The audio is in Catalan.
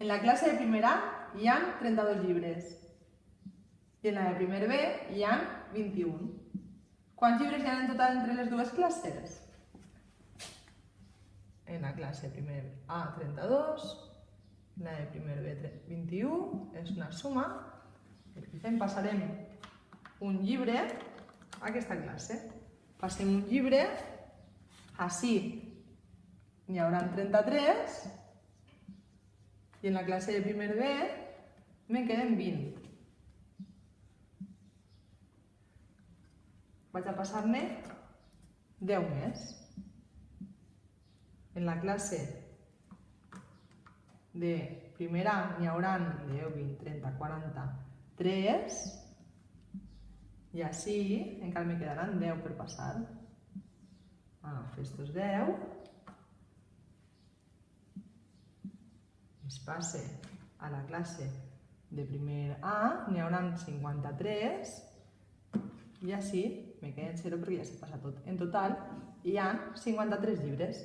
En la classe de primer A hi ha 32 llibres i en la de primer B hi ha 21. Quants llibres hi ha en total entre les dues classes? En la classe primer A 32, en la de primer B 21, és una suma. Passarem un llibre a aquesta classe. Passem un llibre, així n'hi haurà 33, i en la classe de primer B me'n queden 20. Vaig a passar-ne 10 més. En la classe de primer A n'hi haurà 10, 20, 30, 40, 3, i així encara me quedaran 10 per passar. Agafo estos 10, es passe a la classe de primer A, n'hi haurà 53, i així me queden 0 perquè ja s'ha passat tot. En total hi ha 53 llibres.